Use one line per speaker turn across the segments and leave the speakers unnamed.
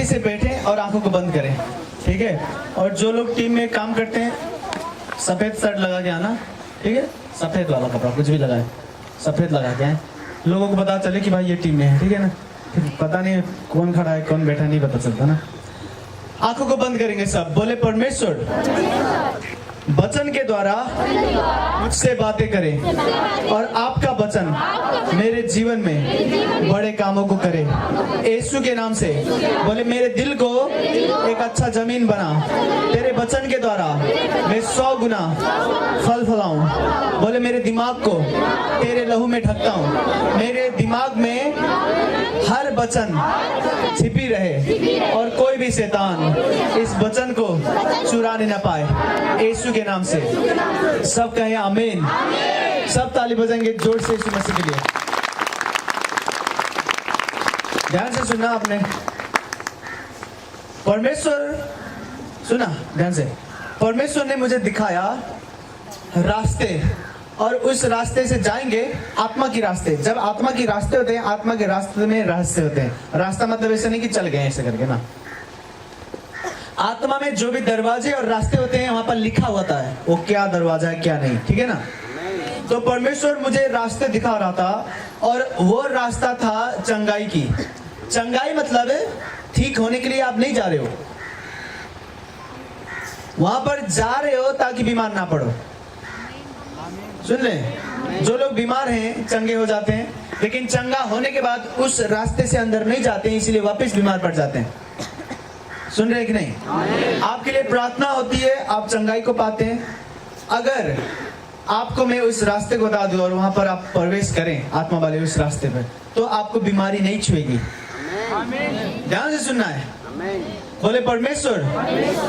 से बैठे और आंखों को बंद करें, ठीक है। और जो लोग टीम में काम करते हैं सफेद शर्ट लगा के आना, ठीक है, सफेद वाला कपड़ा कुछ भी लगाए, सफेद लगा के आए, लोगों को पता चले कि भाई ये टीम में है, ठीक है ना। फिर पता नहीं कौन खड़ा है कौन बैठा नहीं पता चलता ना। आंखों को बंद करेंगे सब, बोले परमेश्वर वचन के द्वारा मुझसे बातें करें और आपका वचन मेरे जीवन में बड़े कामों को करे यीशु के नाम से। बोले मेरे दिल को एक अच्छा जमीन बना, तेरे वचन के द्वारा मैं 100 गुना फल फलाऊं। बोले मेरे दिमाग को तेरे लहू में ढकता हूं, मेरे दिमाग में हर वचन छिपी रहे और कोई भी शैतान इस वचन को चुराने न पाए यीशु के नाम से। सब कहें आमीन। सब ताली बजाएंगे जोर से यीशु मसीह के लिए। ध्यान से सुना आपने, परमेश्वर सुना ध्यान से, परमेश्वर ने मुझे दिखाया रास्ते और उस रास्ते से जाएंगे आत्मा की रास्ते। जब आत्मा की रास्ते होते हैं, आत्मा के रास्ते में रहस्य होते हैं। रास्ता मतलब ऐसे नहीं कि चल गए ऐसे करके ना, आत्मा में जो भी दरवाजे और रास्ते होते हैं वहां पर लिखा होता है वो क्या दरवाजा है क्या नहीं, ठीक है ना। तो परमेश्वर मुझे रास्ते दिखा रहा था और वो रास्ता था चंगाई की। चंगाई मतलब ठीक होने के लिए आप नहीं जा रहे हो, वहां पर जा रहे हो ताकि बीमार ना पड़ो। सुन ले, जो लोग बीमार हैं चंगे हो जाते हैं, लेकिन चंगा होने के बाद उस रास्ते से अंदर नहीं जाते हैं, इसलिए वापस बीमार पड़ जाते हैं। सुन रहे कि नहीं? आपके लिए प्रार्थना होती है, आप चंगाई को पाते हैं। अगर आपको मैं उस रास्ते को बता दूं और वहां पर आप प्रवेश करें आत्मा वाले उस रास्ते पर, तो आपको बीमारी नहीं छुएगी। ध्यान से सुनना है। बोले परमेश्वर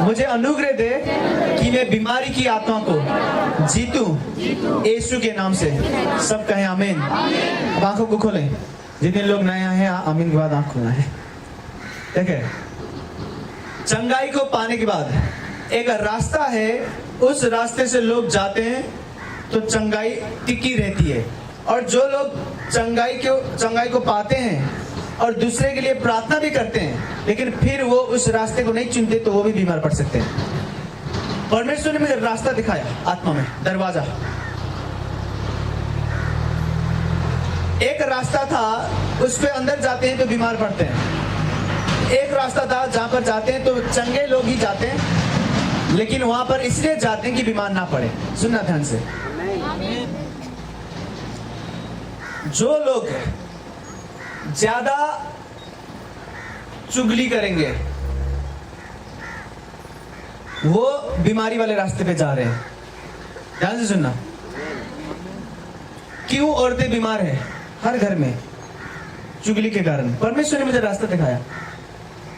मुझे अनुग्रह दे कि मैं बीमारी की आत्मा को जीतूं यीशु के नाम से। सब कहें आमीन। अब आंखों को खोलें, जितने लोग नए आए हैं आमीन के बाद आंख खोलना है, ठीक है। चंगाई को पाने के बाद एक रास्ता है, उस रास्ते से लोग जाते हैं तो चंगाई टिकी रहती है। और जो लोग चंगाई को पाते हैं और दूसरे के लिए प्रार्थना भी करते हैं, लेकिन फिर वो उस रास्ते को नहीं चुनते तो वो भी बीमार पड़ सकते हैं। परमेश्वर ने मुझे रास्ता दिखाया आत्मा में, दरवाजा। एक रास्ता था उस पे अंदर जाते हैं तो बीमार पड़ते हैं। एक रास्ता था जहां पर जाते हैं तो चंगे लोग ही जाते हैं, लेकिन वहां पर इसलिए जाते हैं कि बीमार ना पड़े। सुनना ध्यान से, जो लोग ज्यादा चुगली करेंगे वो बीमारी वाले रास्ते पे जा रहे हैं। ध्यान से सुनना, क्यों औरतें बीमार हैं हर घर में? चुगली के कारण। परमेश्वर ने मुझे रास्ता दिखाया,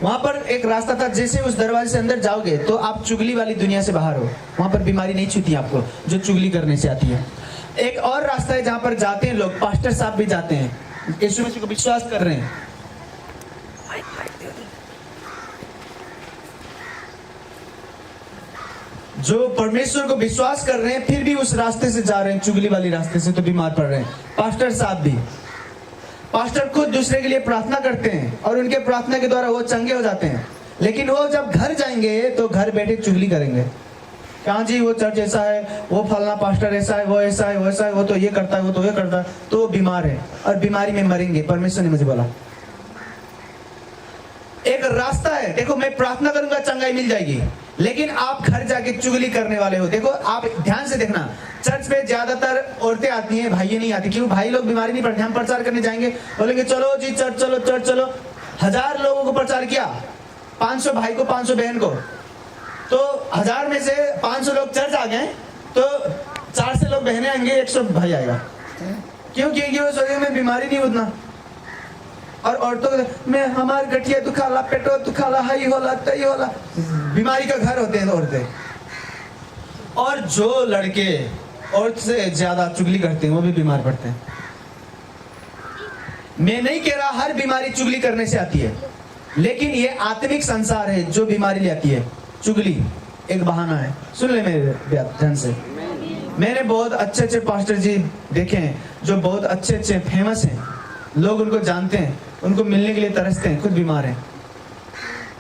वहां पर एक रास्ता था, जैसे उस दरवाजे से अंदर जाओगे तो आप चुगली वाली दुनिया से बाहर हो, वहां पर बीमारी नहीं छूती आपको जो चुगली करने से आती है। एक और रास्ता है जहां पर जाते हैं लोग, पास्टर साहब भी जाते हैं, यीशु मसीह को विश्वास कर रहे हैं, जो परमेश्वर को विश्वास कर रहे हैं फिर भी उस रास्ते से जा रहे हैं, चुगली वाली रास्ते से, तो बीमार पड़ रहे हैं। पास्टर साहब भी, पास्टर खुद दूसरे के लिए प्रार्थना करते हैं और उनके प्रार्थना के द्वारा वो चंगे हो जाते हैं, लेकिन वो जब घर जाएंगे तो घर बैठे चुगली करेंगे। कहाँ जी वो चर्च ऐसा है, वो फलना पास्टर ऐसा है, वो ऐसा है, वो ऐसा है, वो तो ये करता है, वो तो ये करता है, तो वो बीमार है और बीमारी में मरेंगे। परमेश्वर ने मुझे बोला एक रास्ता है, देखो मैं प्रार्थना करूंगा चंगाई मिल जाएगी, लेकिन आप घर जाके चुगली करने वाले हो। देखो आप ध्यान से देखना, चर्च पे ज्यादातर औरतें आती हैं, भाई नहीं आती। क्यों? भाई लोग बीमारी नहीं पड़ते। हम प्रचार करने जाएंगे, बोलेंगे चलो जी चर्च चलो, चर्च चलो। 1000 लोगों को प्रचार किया, 500 भाई को 500 बहन को, तो 1000 में से 500 लोग चर्च आ गए तो 400 लोग बहनें आएंगे, 100 भाई आएगा। क्यों? क्योंकि वो सोचेंगे में बीमारी नहीं उतना। और औरतों में हमारे गठिया दुखाला, पेटो दुखाला, हाई होला, तई होला, बीमारी का घर होते हैं औरतें। और जो लड़के औरत से ज्यादा चुगली करते हैं वो भी बीमार पड़ते हैं। मैं नहीं कह रहा हर बीमारी चुगली करने से आती है, लेकिन ये आत्मिक संसार है जो बीमारी ले आती है। चुगली एक बहाना है। सुन ले मेरे ध्यान से, मैंने बहुत अच्छे अच्छे पास्टर जी देखे हैं जो बहुत अच्छे अच्छे फेमस हैं, लोग उनको जानते हैं, उनको मिलने के लिए तरसते हैं, खुद बीमार हैं।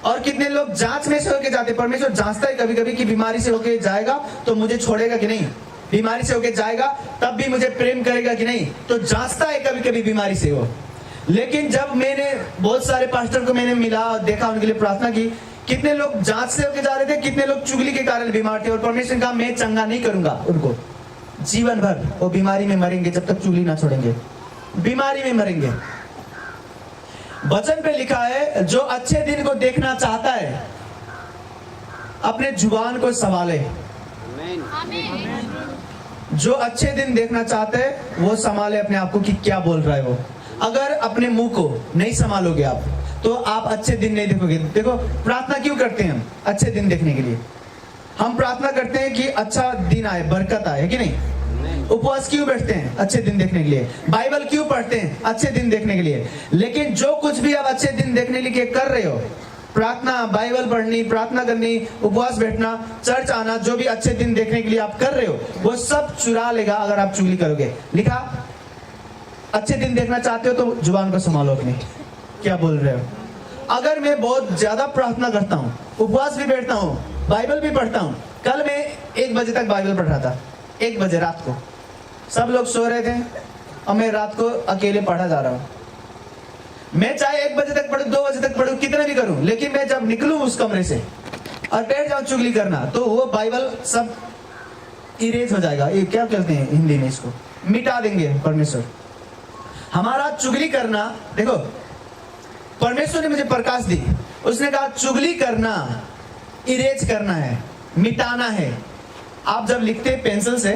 और कितने लोग जांच में से होके जाते, परमेश्वर जांचता है कभी कभी कि बीमारी से होके जाएगा तो मुझे छोड़ेगा कि नहीं, बीमारी से होके जाएगा तब भी मुझे प्रेम करेगा कि नहीं, तो जांचता है कभी कभी बीमारी से वो। लेकिन जब मैंने बहुत सारे पास्टर को मैंने मिला और देखा, उनके लिए प्रार्थना की, कितने लोग जांच से होके जा रहे थे, कितने लोग चुगली के कारण बीमार थे, और परमेश्वर ने कहा मैं चंगा नहीं करूंगा उनको, जीवन भर वो बीमारी में मरेंगे जब तक चुगली ना छोड़ेंगे, बीमारी में मरेंगे। वचन पे लिखा है जो अच्छे दिन को देखना चाहता है अपने जुबान को संभाले। जो अच्छे दिन देखना चाहते हैं वो संभाले अपने आप को कि क्या बोल रहा है वो। अगर अपने मुंह को नहीं संभालोगे आप तो आप अच्छे दिन नहीं देखोगे। देखो प्रार्थना क्यों करते हैं हम? अच्छे दिन देखने के लिए हम प्रार्थना करते हैं कि अच्छा दिन आए, बरकत आए, कि नहीं? उपवास क्यों बैठते हैं? अच्छे दिन देखने के लिए। बाइबल क्यों पढ़ते हैं? अच्छे दिन देखने के लिए। लेकिन जो कुछ भी आप अच्छे दिन देखने के लिए कर रहे हो, प्रार्थना, बाइबल पढ़नी, प्रार्थना करनी, उपवास बैठना, चर्च आना, जो भी अच्छे दिन देखने के लिए आप कर रहे हो वो सब चुरा लेगा अगर आप चुगली करोगे। लिखा अच्छे दिन देखना चाहते हो तो जुबान को संभालो अपनी, क्या बोल रहे हो। अगर मैं बहुत ज्यादा प्रार्थना करता हूँ, उपवास भी बैठता हूँ, बाइबल भी पढ़ता हूँ, कल मैं 1 बजे तक बाइबल पढ़ रहा था, 1 बजे रात को, सब लोग सो रहे थे और मैं रात को अकेले पढ़ा जा रहा हूँ। मैं चाहे 1 बजे तक पढ़ूं, 2 बजे तक पढ़ूं, कितना भी करूं, लेकिन मैं जब निकलूं उस कमरे से और बैठ जाऊं चुगली करना तो वो बाइबल सब इरेज हो जाएगा। ये क्या कहते हैं हिंदी में, इसको मिटा देंगे परमेश्वर। हमारा चुगली करना, देखो परमेश्वर ने मुझे प्रकाश दी, उसने कहा चुगली करना इरेज करना है, मिटाना है। आप जब लिखते हैं पेंसिल से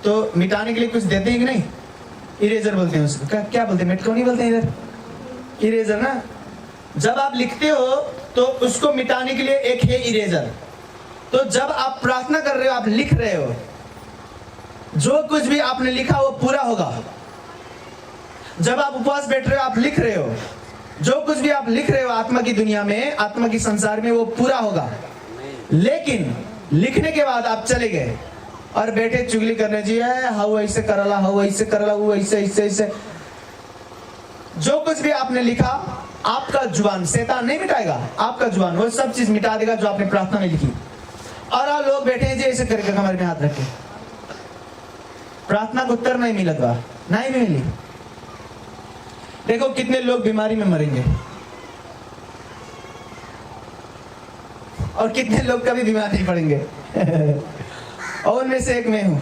तो मिटाने के लिए कुछ देते हैं कि नहीं? इरेजर बोलते हैं उसको, क्या बोलते हैं? मेटको नहीं बोलते हैं इधर, इरेजर ना। जब आप लिखते हो तो उसको मिटाने के लिए एक है इरेजर। तो जब आप प्रार्थना कर रहे हो, आप लिख रहे हो, जो कुछ भी आपने लिखा वो पूरा होगा। जब आप उपवास बैठ रहे हो, आप लिख रहे हो, जो कुछ भी आप लिख रहे हो आत्मा की दुनिया में, आत्मा की संसार में, वो पूरा होगा। लेकिन लिखने के बाद आप चले गए और बैठे चुगली करने, जी है हाउ ऐसे करला, हाउ ऐसे करला, वो ऐसे ऐसे ऐसे। जो कुछ भी आपने लिखा, आपका जुबान, शैतान नहीं मिटाएगा, आपका जुबान वो सब चीज मिटा देगा जो आपने प्रार्थना में लिखी। और आप लोग बैठे हैं जी ऐसे करके कमर में हाथ रखे, प्रार्थना को उत्तर नहीं मिला, दुआ नहीं मिली। देखो कितने लोग बीमारी में मरेंगे और कितने लोग कभी बीमार नहीं पड़ेंगे और उनमें से एक मैं हूं।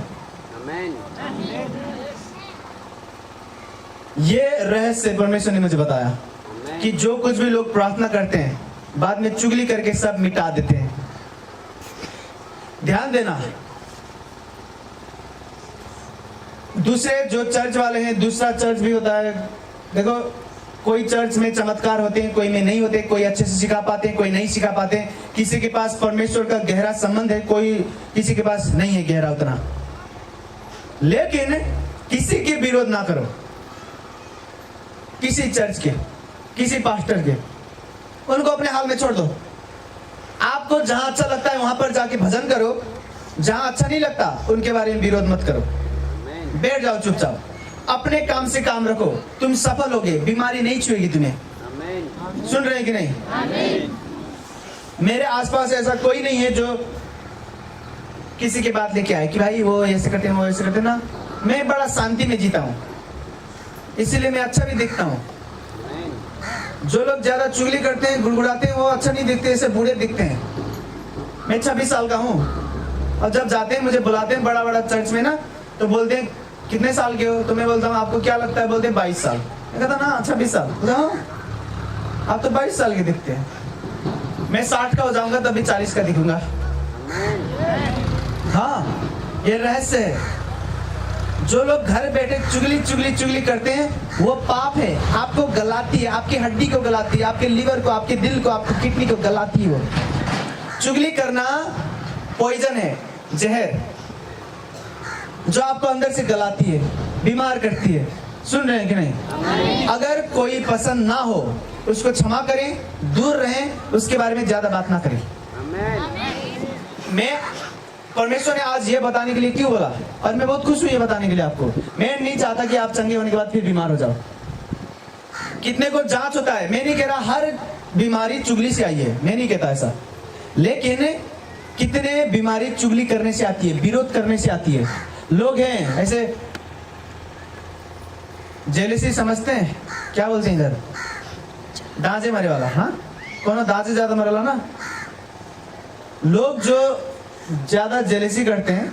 ये रहस्य परमेश्वर ने मुझे बताया कि जो कुछ भी लोग प्रार्थना करते हैं बाद में चुगली करके सब मिटा देते हैं। ध्यान देना, दूसरे जो चर्च वाले हैं, दूसरा चर्च भी होता है। देखो कोई चर्च में चमत्कार होते हैं, कोई में नहीं होते, कोई अच्छे से सिखा पाते हैं, कोई नहीं सिखा पाते। किसी के पास परमेश्वर का गहरा संबंध है, कोई किसी के पास नहीं है गहरा उतना। लेकिन किसी के विरोध ना करो, किसी चर्च के, किसी पास्टर के, उनको अपने हाल में छोड़ दो। आपको जहां अच्छा लगता है वहां पर जाके भजन करो, जहां अच्छा नहीं लगता उनके बारे में विरोध मत करो, बैठ जाओ चुपचाप, अपने काम से काम रखो, तुम सफल होगे, बीमारी नहीं छुएगी तुम्हें। सुन रहे हैं कि नहीं? मेरे आसपास ऐसा कोई नहीं है जो किसी की बात लेके आए कि भाई वो ऐसे करते हैं, वो ऐसे करते हैं ना। मैं बड़ा शांति में जीता हूं, इसीलिए मैं अच्छा भी दिखता हूं। जो लोग ज्यादा चुगली करते हैं, गुड़गुड़ाते हैं, वो अच्छा नहीं दिखते, ऐसे बूढ़े दिखते हैं। मैं 26 साल का हूं और जब जाते हैं मुझे बुलाते हैं बड़ा बड़ा चर्च में ना, तो बोलते हैं कितने साल के हो? तो मैं बोलता हूँ आपको क्या लगता है? बोलते हैं 22 साल। मैं कहता ना 26 साल। आप तो 22 साल के दिखते हैं, मैं 60 का हो जाऊंगा तभी 40 का दिखूंगा। हाँ, ये रहस्य है। जो लोग घर बैठे चुगली चुगली चुगली करते हैं वो पाप है, आपको गलाती है, आपकी हड्डी को गलाती है, आपके लीवर को, आपके दिल को, आपकी किडनी को गलाती है। वो चुगली करना पॉइजन है, जहर, जो आपको अंदर से गलाती है, बीमार करती है। सुन रहे हैं कि नहीं? अगर कोई पसंद ना हो उसको क्षमा करें, दूर रहें, उसके बारे में ज्यादा बात ना करें। मैं परमेश्वर ने आज ये बताने के लिए क्यों बोला, और मैं बहुत खुश हूं ये बताने के लिए आपको। मैं नहीं चाहता कि आप चंगे होने के बाद फिर बीमार हो जाओ। कितने को जांच होता है, मैं नहीं कह रहा हर बीमारी चुगली से आई है, मैं नहीं कहता ऐसा, लेकिन कितने बीमारी चुगली करने से आती है, विरोध करने से आती है। लोग हैं ऐसे जेलसी समझते हैं, क्या बोलते हैं इधर, दांजे मरे वाला। हाँ, कौन दांजे ज्यादा मरेला ना। लोग जो ज्यादा जेलसी करते हैं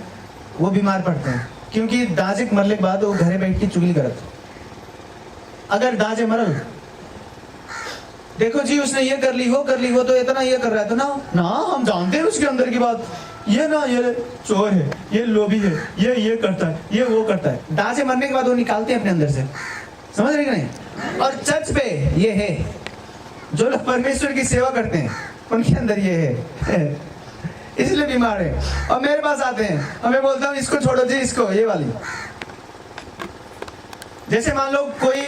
वो बीमार पड़ते हैं, क्योंकि दांजे मरने के बाद वो घरे बैठ के चुगली करते। अगर दांजे मरल, देखो जी उसने ये कर ली, वो तो इतना ये कर रहा है, तो ना हम जानते हैं उसके अंदर की बात, ये ना ये चोर है, ये लोभी है, ये करता है, ये वो करता है। दांजे मरने के बाद वो निकालते हैं अपने अंदर से, समझ रहे कि नहीं। और चर्च पे ये है, जो लोग परमेश्वर की सेवा करते हैं उनके अंदर ये है, इसलिए बीमार है। और मेरे पास आते हैं और मैं बोलता हूँ इसको छोड़ो जी, इसको ये वाली। जैसे मान लो कोई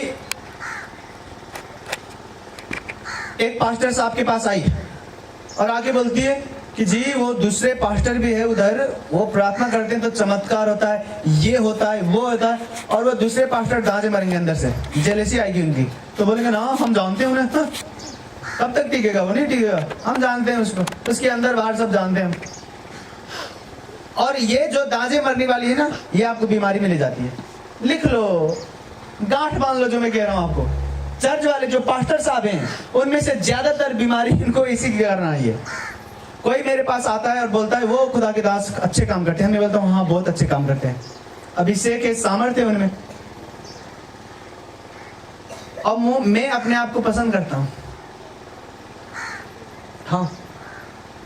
एक पास्टर साहब के पास आई और आके बोलती है कि जी वो दूसरे पास्टर भी है उधर, वो प्रार्थना करते हैं तो चमत्कार होता है, ये होता है, वो होता है, और वो दूसरे पास्टर दांजे मरेंगे अंदर से, जेलसी आएगी उनकी, तो बोलेंगे ना हम जानते हैं उन्हें। हाँ, कब तक टिकेगा वो, नहीं टिकेगा, हम जानते हैं उसको, उसके अंदर बाहर सब जानते हैं। और ये जो दांजे मरने वाली है ना, ये आपको बीमारी में ले जाती है। लिख लो, गांठ बांध लो जो मैं कह रहा हूं आपको। चर्च वाले जो पास्टर साहब हैं उनमें से ज्यादातर बीमारी इनको इसी के कारण आई है। कोई मेरे पास आता है और बोलता है वो खुदा के दास अच्छे काम करते हैं, मैं बोलता हूँ हाँ बहुत अच्छे काम करते हैं, अभिषेक है, सामर्थ्य उनमें, और मैं अपने आप को पसंद करता हूँ। हाँ,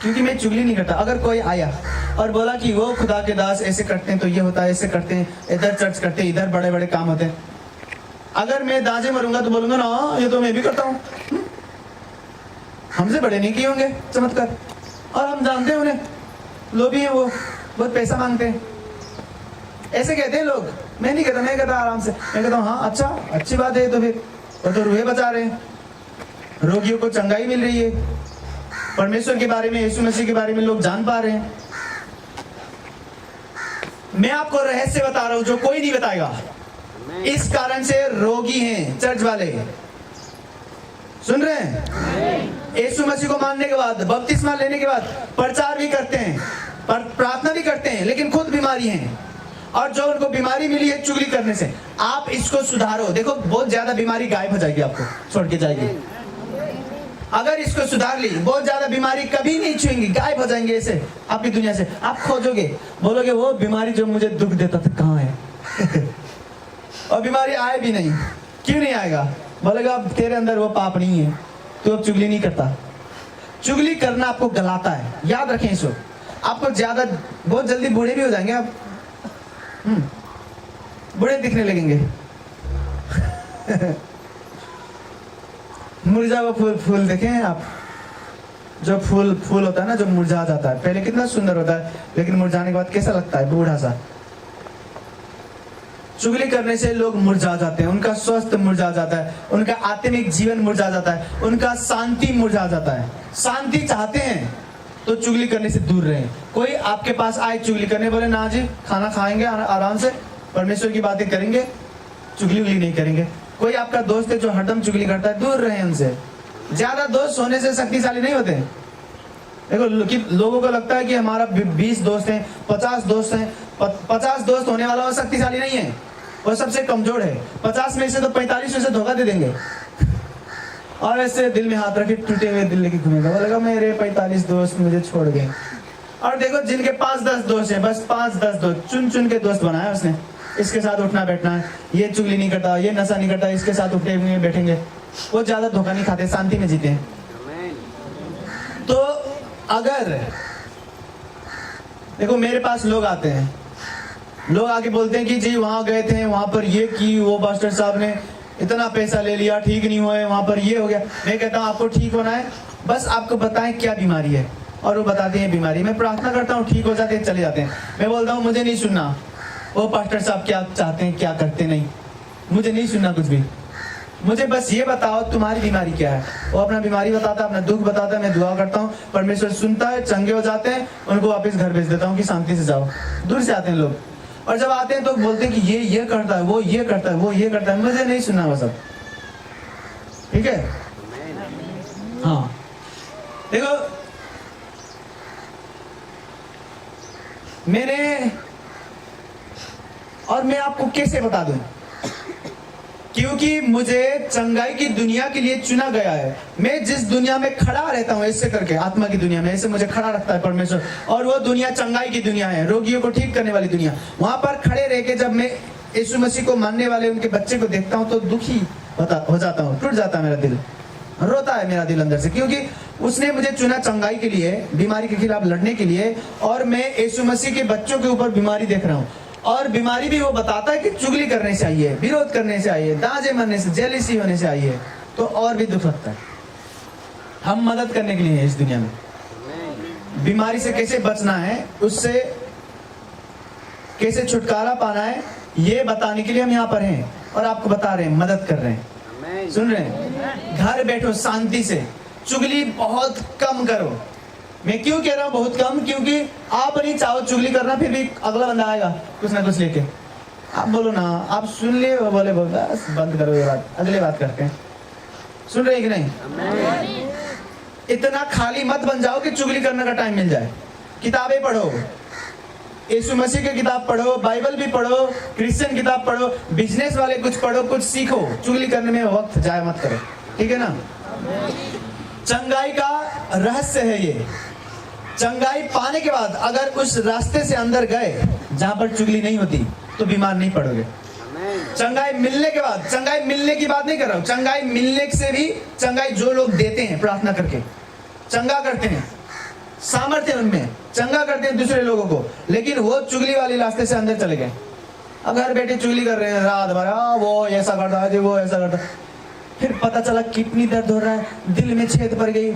क्योंकि मैं चुगली नहीं करता। अगर कोई आया और बोला कि वो खुदा के दास ऐसे करते हैं तो ये होता है, ऐसे करते हैं, इधर चर्च करते हैं, इधर बड़े बड़े काम होते हैं, अगर मैं दांजे मरूंगा तो बोलूंगा ना ये तो मैं भी करता हूँ, हमसे बड़े नहीं किए होंगे चमत्कार, और हम जानते हैं उन्हें, लोभी हैं वो, बहुत पैसा मांगते हैं, ऐसे कहते हैं लोग। मैं नहीं कहता, मैं कहता आराम से, मैं कहता हूँ हाँ अच्छा, अच्छी बात है, तो फिर वो तो रूहे बचा रहे हैं, रोगियों को चंगाई मिल रही है, परमेश्वर के बारे में, यीशु मसीह के बारे में लोग जान पा रहे हैं। मैं आपको रहस्य बता रहा हूं जो कोई नहीं बताएगा। इस कारण से रोगी हैं चर्च वाले, सुन रहे हैं। यीशु मसीह को मानने के बाद, बपतिस्मा लेने के बाद प्रचार भी करते हैं, प्रार्थना भी करते हैं, लेकिन खुद बीमारी हैं। और जो उनको बीमारी मिली है चुगली करने से, आप इसको सुधारो, देखो बहुत ज्यादा बीमारी गायब हो जाएगी, आपको छोड़ के जाएगी। अगर इसको सुधार ली, बहुत ज्यादा बीमारी कभी नहीं छुएंगी, गायब हो जाएंगे ऐसे आपकी दुनिया से। आप खोजोगे, बोलोगे वो बीमारी जो मुझे दुख देता था कहाँ है और बीमारी आए भी नहीं। क्यों नहीं आएगा? बोलेगा अब तेरे अंदर वो पाप नहीं है, तू अब चुगली नहीं करता। चुगली करना आपको गलाता है, याद रखें इसको। आपको ज्यादा, बहुत जल्दी बूढ़े भी हो जाएंगे आप, बूढ़े दिखने लगेंगे मुरझा हुआ फूल देखे हैं आप? जो फूल होता है ना, जो मुरझा जाता है, पहले कितना सुंदर होता है, लेकिन मुरझाने के बाद कैसा लगता है, बूढ़ा सा। चुगली करने से लोग मुरझा जाते हैं, उनका स्वास्थ्य मुरझा जाता है, उनका आत्मिक जीवन मुरझा जाता है, उनका शांति मुरझा जाता है। शांति चाहते हैं तो चुगली करने से दूर रहें। कोई आपके पास आए चुगली करने, बोले ना जी खाना खाएंगे आराम से, परमेश्वर की बातें करेंगे, चुगली उगली नहीं करेंगे। कोई आपका दोस्त है जो हरदम चुगली करता है, दूर रहें उनसे। ज्यादा दोस्त होने से शक्तिशाली नहीं होते। देखो लोगों को लगता है कि हमारा 20 दोस्त हैं, 50 दोस्त हैं, 50 दोस्त होने वाला वो शक्तिशाली नहीं है, वो सबसे कमजोर है। 50 में से तो 45 में से धोखा दे देंगे और ऐसे दिल में हाथ रखे टूटे हुए दिल लेके घूमेगा, बोलेगा मेरे 45 दोस्त मुझे छोड़ गए। और देखो जिनके 5-10 दोस्त हैं, बस 5-10 दोस्त चुन चुन के दोस्त बनाया उसने, इसके साथ उठना बैठना है, ये चुगली नहीं करता, ये नशा नहीं करता, इसके साथ उठे हुए बैठेंगे। वो ज्यादा धोखा नहीं खाते, शांति में जीते हैं। तो अगर देखो मेरे पास लोग आते हैं, लोग आके बोलते हैं कि जी वहां गए थे, वहां पर ये की, वो पास्टर साहब ने इतना पैसा ले लिया, ठीक नहीं हुए, वहां पर ये हो गया। मैं कहता हूँ आपको ठीक होना है, बस आपको बताएं क्या बीमारी है, और वो बताते हैं बीमारी। मैं प्रार्थना करता हूँ, ठीक हो जाते हैं, चले जाते हैं। मैं बोलता हूँ मुझे नहीं सुनना वो पास्टर साहब क्या चाहते हैं, क्या करते नहीं, मुझे नहीं सुनना कुछ भी। मुझे बस ये बताओ तुम्हारी बीमारी क्या है। वो अपना बीमारी बताता है, अपना दुख बताता है, मैं दुआ करता हूँ, परमेश्वर सुनता है, चंगे हो जाते हैं, उनको वापस घर भेज देता हूँ कि शांति से जाओ। दूर से आते हैं लोग, और जब आते हैं तो बोलते हैं कि ये करता है, वो ये करता है, वो ये करता है। मुझे नहीं सुनना वो सब, ठीक है। हाँ देखो, मैं आपको कैसे बता दूं, क्योंकि मुझे चंगाई की दुनिया के लिए चुना गया है। मैं जिस दुनिया में खड़ा रहता हूँ ऐसे करके, आत्मा की दुनिया में ऐसे मुझे खड़ा रखता है परमेश्वर, और वो दुनिया चंगाई की दुनिया है, रोगियों को ठीक करने वाली दुनिया। वहां पर खड़े रह के जब मैं यीशु मसीह को मानने वाले उनके बच्चे को देखता हूँ तो दुखी हो जाता हूँ, टूट जाता है मेरा दिल, रोता है मेरा दिल अंदर से, क्योंकि उसने मुझे चुना चंगाई के लिए, बीमारी के खिलाफ लड़ने के लिए, और मैं यीशु मसीह के बच्चों के ऊपर बीमारी देख रहा हूँ। और बीमारी भी वो बताता है कि चुगली करने से आई है, विरोध करने से आई है, दांजे मरने से, जेलिसी होने से आई है, तो और भी दुख लगता है। हम मदद करने के लिए हैं इस दुनिया में, बीमारी से कैसे बचना है, उससे कैसे छुटकारा पाना है, ये बताने के लिए हम यहाँ पर हैं और आपको बता रहे हैं, मदद कर रहे हैं। सुन रहे हैं? घर बैठो शांति से, चुगली बहुत कम करो। मैं क्यों कह रहा हूँ बहुत कम, क्योंकि आप नहीं चाहो चुगली करना, फिर भी अगला बंदा आएगा कुछ ना कुछ लेके, आप बोलो ना, आप सुन लिए, बोले बस बंद करो ये बात, अगले बात करते हैं। सुन रहे कि नहीं? इतना खाली मत बन जाओ कि चुगली करने का टाइम मिल जाए। किताबें पढ़ो, यीशु मसीह की किताब पढ़ो, बाइबल भी पढ़ो, क्रिश्चियन किताब पढ़ो, बिजनेस वाले कुछ पढ़ो, कुछ सीखो। चुगली करने में वक्त जाया मत करो, ठीक है ना? चंगाई का रहस्य है ये। चंगाई पाने के बाद अगर उस रास्ते से अंदर गए जहां पर चुगली नहीं होती तो बीमार नहीं पड़ोगे। चंगाई मिलने के बाद, चंगाई मिलने की बात नहीं कर रहा हूं, चंगाई मिलने से भी, चंगाई जो लोग देते हैं प्रार्थना करके, चंगा करते हैं, सामर्थ्य उनमें, चंगा करते हैं दूसरे लोगों को, लेकिन वो चुगली वाले रास्ते से अंदर चले गए। अब घर बैठे चुगली कर रहे हैं रात भर, वो ऐसा करता है, वो ऐसा करता है, फिर पता चला किडनी दर्द हो रहा है, दिल में छेद पड़ गई,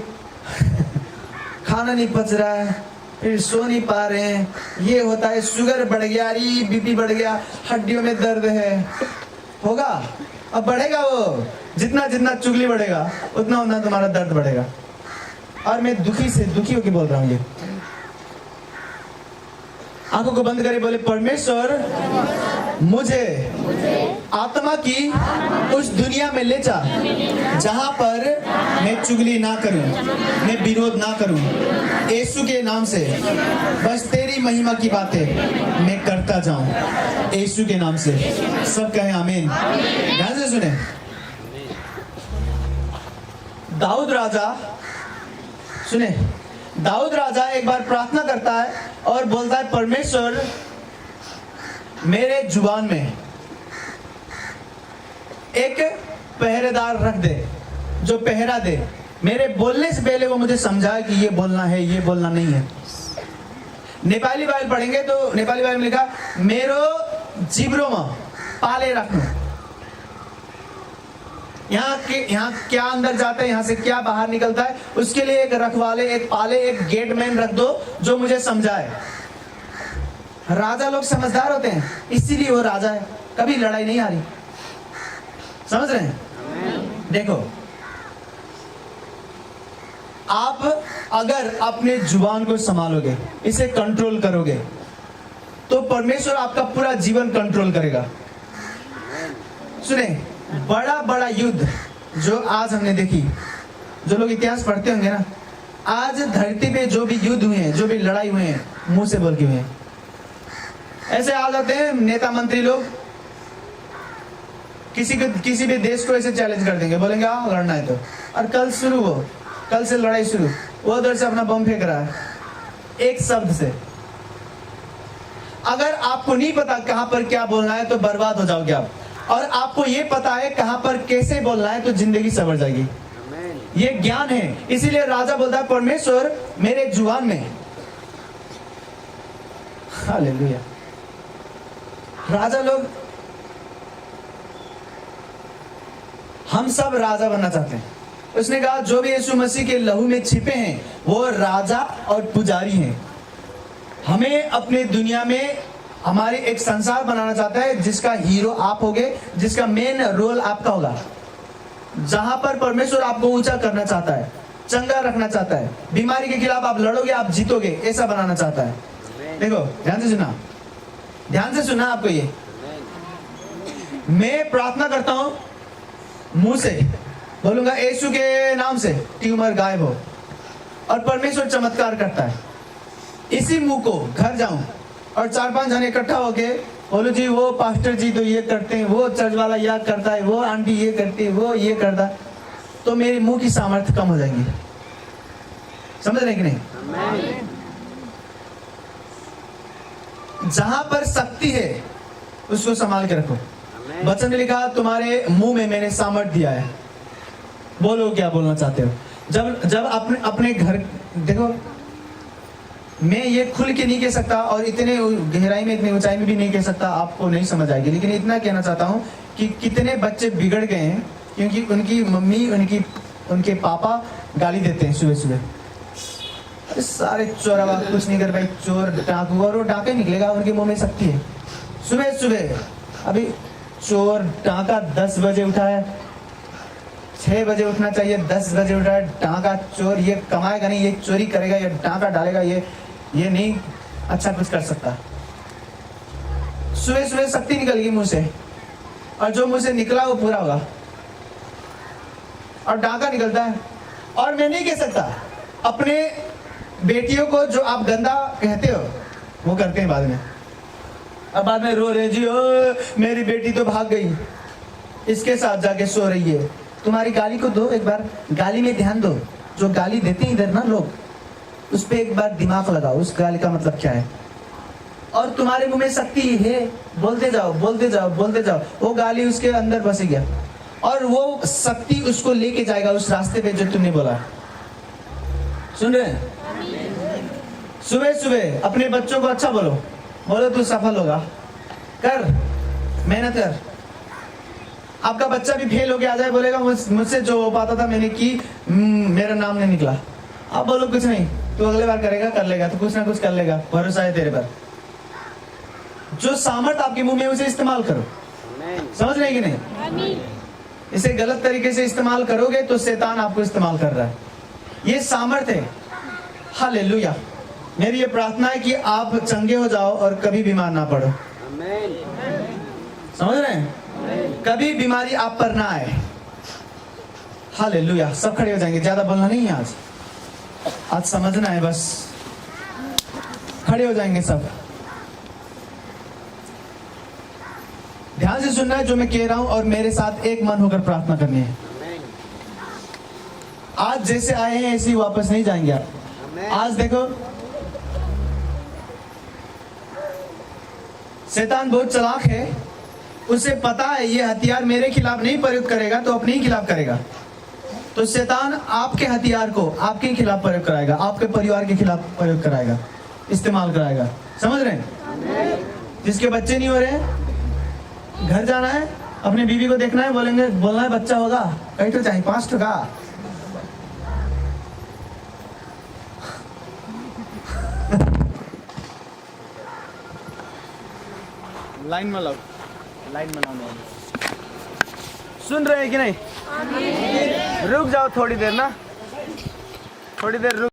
खाना नहीं पच रहा है, फिर सो नहीं पा रहे हैं, ये होता है, शुगर बढ़ गया, बीपी बढ़ गया, हड्डियों में दर्द है, होगा। अब बढ़ेगा वो, जितना जितना चुगली बढ़ेगा उतना उतना तुम्हारा दर्द बढ़ेगा। और मैं दुखी होके बोल रहा हूँ ये। आंखों को बंद करे, बोले परमेश्वर मुझे आत्मा की उस दुनिया में ले जा जहां पर मैं चुगली ना करूं, मैं विरोध ना करूं। यीशु के नाम से बस तेरी महिमा की बातें मैं करता जाऊं, यीशु के नाम से। सब कहें आमीन। ध्यान से सुने। दाऊद राजा, सुने, दाऊद राजा एक बार प्रार्थना करता है और बोलता है परमेश्वर मेरे जुबान में एक पहरेदार रख दे, जो पहरा दे, मेरे बोलने से पहले वो मुझे समझाए कि ये बोलना है, ये बोलना नहीं है। नेपाली बाइबल पढ़ेंगे तो नेपाली बाइबल में लिखा मेरो जिब्रोमा पाले रखना। यहाँ क्या अंदर जाता है, यहाँ से क्या बाहर निकलता है, उसके लिए एक रखवाले, एक पाले, एक गेटमैन रख दो जो मुझे समझाए। राजा लोग समझदार होते हैं, इसीलिए वो राजा है, कभी लड़ाई नहीं आ रही। समझ रहे हैं? देखो, आप अगर अपने जुबान को संभालोगे, इसे कंट्रोल करोगे, तो परमेश्वर आपका पूरा जीवन कंट्रोल करेगा। सुने, बड़ा बड़ा युद्ध जो आज हमने देखी, जो लोग इतिहास पढ़ते होंगे ना, आज धरती पे जो भी युद्ध हुए हैं, जो भी लड़ाई हुए हैं, मुंह से बोल के हुए हैं। ऐसे आ जाते हैं नेता मंत्री लोग, किसी भी देश को ऐसे चैलेंज कर देंगे, बोलेंगे आओ लड़ना है तो, और कल से लड़ाई शुरू, वो उधर से अपना बम फेंक रहा है एक शब्द से। अगर आपको नहीं पता कहां पर क्या बोलना है तो बर्बाद हो जाओगे आप, और आपको ये पता है कहां पर कैसे बोलना है तो जिंदगी संवर जाएगी। ये ज्ञान है, इसीलिए राजा बोलता है परमेश्वर मेरे जुबान में। हालेलुया। राजा लोग, हम सब राजा बनना चाहते हैं। उसने कहा जो भी यीशु मसीह के लहू में छिपे हैं वो राजा और पुजारी हैं। हमें अपने दुनिया में हमारे एक संसार बनाना चाहता है जिसका हीरो आप होगे, जिसका मेन रोल आपका होगा, जहां पर परमेश्वर आपको ऊंचा करना चाहता है, चंगा रखना चाहता है, बीमारी के खिलाफ आप लड़ोगे, आप जीतोगे, ऐसा बनाना चाहता है। देखो ध्यान से सुना आपको ये। मैं प्रार्थना करता हूं मुंह से, बोलूंगा यीशु के नाम से ट्यूमर गायब हो, और परमेश्वर चमत्कार करता है। इसी मुंह को घर जाऊं और 4-5 जने इकट्ठा होके बोलो जी वो पास्टर जी तो ये करते हैं, वो चर्च वाला यह करता है, वो आंटी ये करती है, वो ये करता है, तो मेरे मुंह की सामर्थ्य कम हो जाएंगी। समझ रहे कि नहीं? जहां पर शक्ति है उसको संभाल के रखो। वचन में लिखा तुम्हारे मुंह में मैंने सामर्थ दिया है। बोलो क्या बोलना चाहते हो। जब अपने घर देखो, मैं ये खुल के नहीं कह सकता और इतने गहराई में इतनी ऊंचाई में भी नहीं कह सकता, आपको नहीं समझ आएगी, लेकिन इतना कहना चाहता हूं कि कितने बच्चे बिगड़ गए हैं क्योंकि उनकी मम्मी उनके पापा गाली देते हैं सुबह सुबह। अरे सारे चोरा कुछ नहीं कर पाई, चोर डाकू, और वो डाके निकलेगा, उनके मुंह में शक्ति है। सुबह सुबह अभी चोर डाका 10 बजे उठा है, 6 बजे उठना चाहिए, 10 बजे उठा है डाका चोर, ये कमाएगा नहीं, ये चोरी करेगा, ये डाका डालेगा, ये नहीं अच्छा कुछ कर सकता। सुबह सुबह शक्ति निकल गई मुंह से, और जो मुंह से निकला वो पूरा होगा, और डाका निकलता है। और मैं नहीं कह सकता अपने बेटियों को जो आप गंदा कहते हो वो करते हैं बाद में, अब बाद में रो रहे जी ओ मेरी बेटी तो भाग गई, इसके साथ जाके सो रही है। तुम्हारी गाली को दो, एक बार गाली में ध्यान दो। जो गाली देते हैं इधर ना लोग, उस पर एक बार दिमाग लगाओ, उस गाली का मतलब क्या है। और तुम्हारे मुंह में शक्ति है, बोलते जाओ बोलते जाओ बोलते जाओ, वो गाली उसके अंदर बस गया और वो शक्ति उसको लेके जाएगा उस रास्ते पे जो तुमने बोला। सुन रहे हैं? सुबह सुबह अपने बच्चों को अच्छा बोलो, बोलो तू सफल होगा, कर मेहनत कर। आपका बच्चा भी फेल होके आ जाए, बोलेगा मुझसे जो हो पाता था मैंने की, मेरा नाम नहीं निकला। आप बोलो कुछ नहीं, तू अगले बार करेगा, कर लेगा, तो कुछ ना कुछ कर लेगा, भरोसा है तेरे पर। जो सामर्थ आपके मुंह में उसे इस्तेमाल करो। समझ रहे कि नहीं? इसे गलत तरीके से इस्तेमाल करोगे तो शैतान आपको इस्तेमाल कर रहा है। ये सामर्थ है। हालेलुया। मेरी ये प्रार्थना है कि आप चंगे हो जाओ और कभी बीमार ना पड़ो। समझ रहे हैं? कभी बीमारी आप पर ना आए। हालेलुया। सब खड़े हो जाएंगे, ज्यादा बोलना नहीं है आज समझना है बस। खड़े हो जाएंगे सब, ध्यान से सुनना है जो मैं कह रहा हूं और मेरे साथ एक मन होकर प्रार्थना करनी है। आज जैसे आए हैं ऐसे ही वापस नहीं जाएंगे आप। आज देखो शैतान बहुत चालाक है, उसे पता है ये हथियार मेरे खिलाफ नहीं प्रयोग करेगा तो अपने ही खिलाफ करेगा। तो शैतान आपके हथियार को आपके ही खिलाफ प्रयोग कराएगा, आपके परिवार के खिलाफ प्रयोग कराएगा, इस्तेमाल कराएगा। समझ रहे हैं? जिसके बच्चे नहीं हो रहे हैं, घर जाना है, अपने बीवी को देखना है, बोलेंगे बोलना है बच्चा होगा, कहीं तो चाहिए 5 टका। लाइन में लो, लाइन में लाओ। सुन रहे हैं कि नहीं? रुक जाओ थोड़ी देर ना, थोड़ी देर रुक।